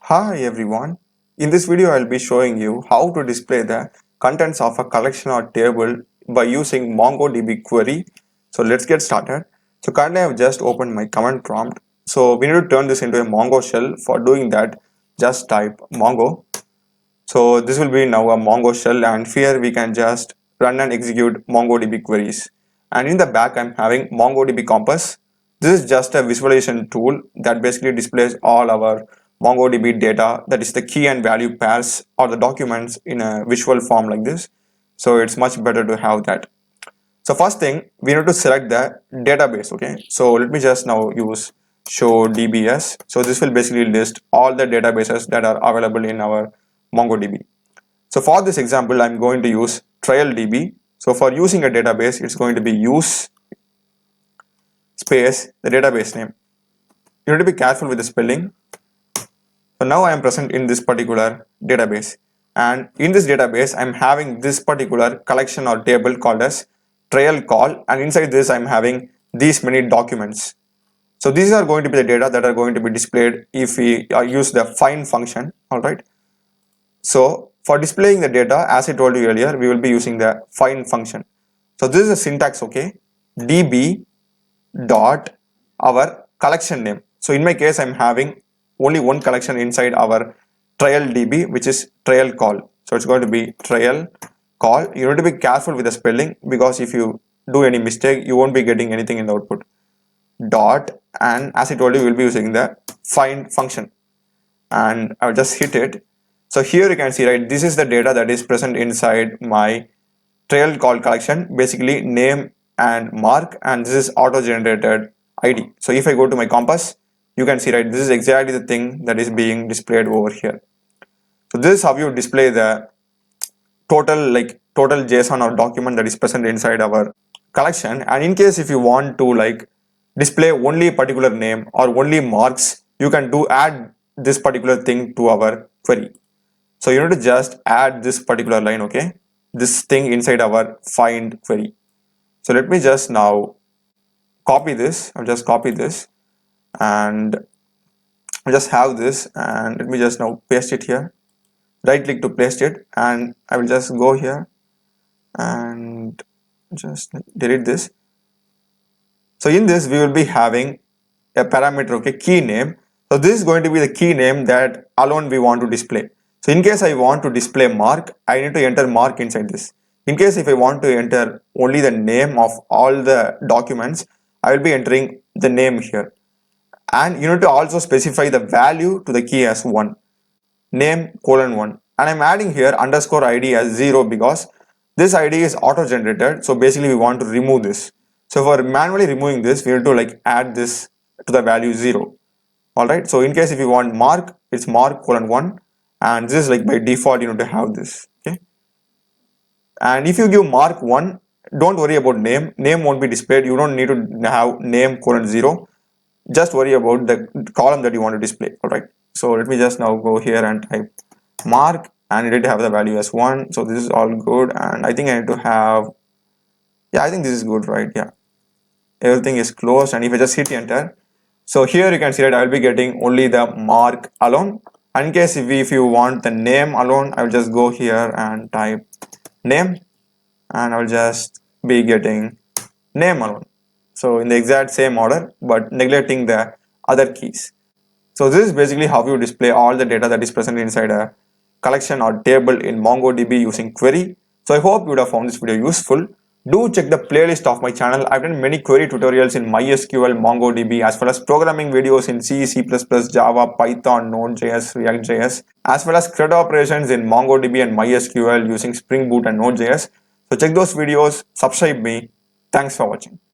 Hi everyone. In this video I'll be showing you how to display the contents of a collection or table by using MongoDB query. So let's get started. So currently I've just opened my command prompt. So we need to turn this into a Mongo shell. For doing that, just type Mongo. So this will be now a Mongo shell, and here we can just run and execute MongoDB queries. And in the back I'm having MongoDB Compass. This is just a visualization tool that basically displays all our MongoDB data, that is the key and value pairs or the documents in a visual form like this. So it's much better to have that. So first thing, we need to select the database. Okay, so let me just now use show DBS. So this will basically list all the databases that are available in our MongoDB. So for this example, I'm going to use TrialDB. So for using a database, it's going to be use space the database name. You need to be careful with the spelling. So now I am present in this particular database, and in this database I'm having this particular collection or table called as trial call, and inside this I'm having these many documents. So these are going to be the data that are going to be displayed if we use the find function. All right. So for displaying the data, as I told you earlier, we will be using the find function. So this is the syntax. Okay, db dot our collection name. So in my case I'm having only one collection inside our trial db, which is trial call. So it's going to be trial call. You need to be careful with the spelling, because if you do any mistake you won't be getting anything in the output. Dot, and as I told you, we'll be using the find function, and I'll just hit it. So here you can see, right, this is the data that is present inside my trail call collection, basically name and mark, and this is auto generated ID. So if I go to my compass, you can see, right, this is exactly the thing that is being displayed over here. So this is how you display the total JSON or document that is present inside our collection. And in case if you want to display only a particular name or only marks, you can add this particular thing to our query. So you need to just add this particular line, okay, this thing inside our find query. So let me just now copy this. I'll just copy this and I'll just have this, and let me just now paste it here. Right click to paste it, and I will just go here and just delete this. So in this we will be having a parameter, okay, key name. So this is going to be the key name that alone we want to display. So in case I want to display mark, I need to enter mark inside this. In case if I want to enter only the name of all the documents, I will be entering the name here. And you need to also specify the value to the key as 1, name :1, and I'm adding here underscore ID as 0 because this ID is auto generated. So basically we want to remove this. So for manually removing this, we need to add this to the value 0. Alright, so in case if you want mark, it's mark :1, and this is by default you need to have this. Okay, and if you give mark 1, don't worry about name won't be displayed. You don't need to have name :0. Just worry about the column that you want to display. Alright, so let me just now go here and type mark, and it did have the value as 1. So this is all good, and I think I need to have, yeah, I think this is good, right? Yeah, everything is closed, and if I just hit enter, so here you can see that I will be getting only the mark alone. And in case if you want the name alone, I will just go here and type name, and I will just be getting name alone. So in the exact same order, but neglecting the other keys. So this is basically how you display all the data that is present inside a collection or table in MongoDB using query. So I hope you would have found this video useful. Do check the playlist of my channel. I've done many query tutorials in MySQL, MongoDB, as well as programming videos in C, C++, Java, Python, Node.js, React.js, as well as CRUD operations in MongoDB and MySQL using Spring Boot and Node.js. So check those videos, subscribe me. Thanks for watching.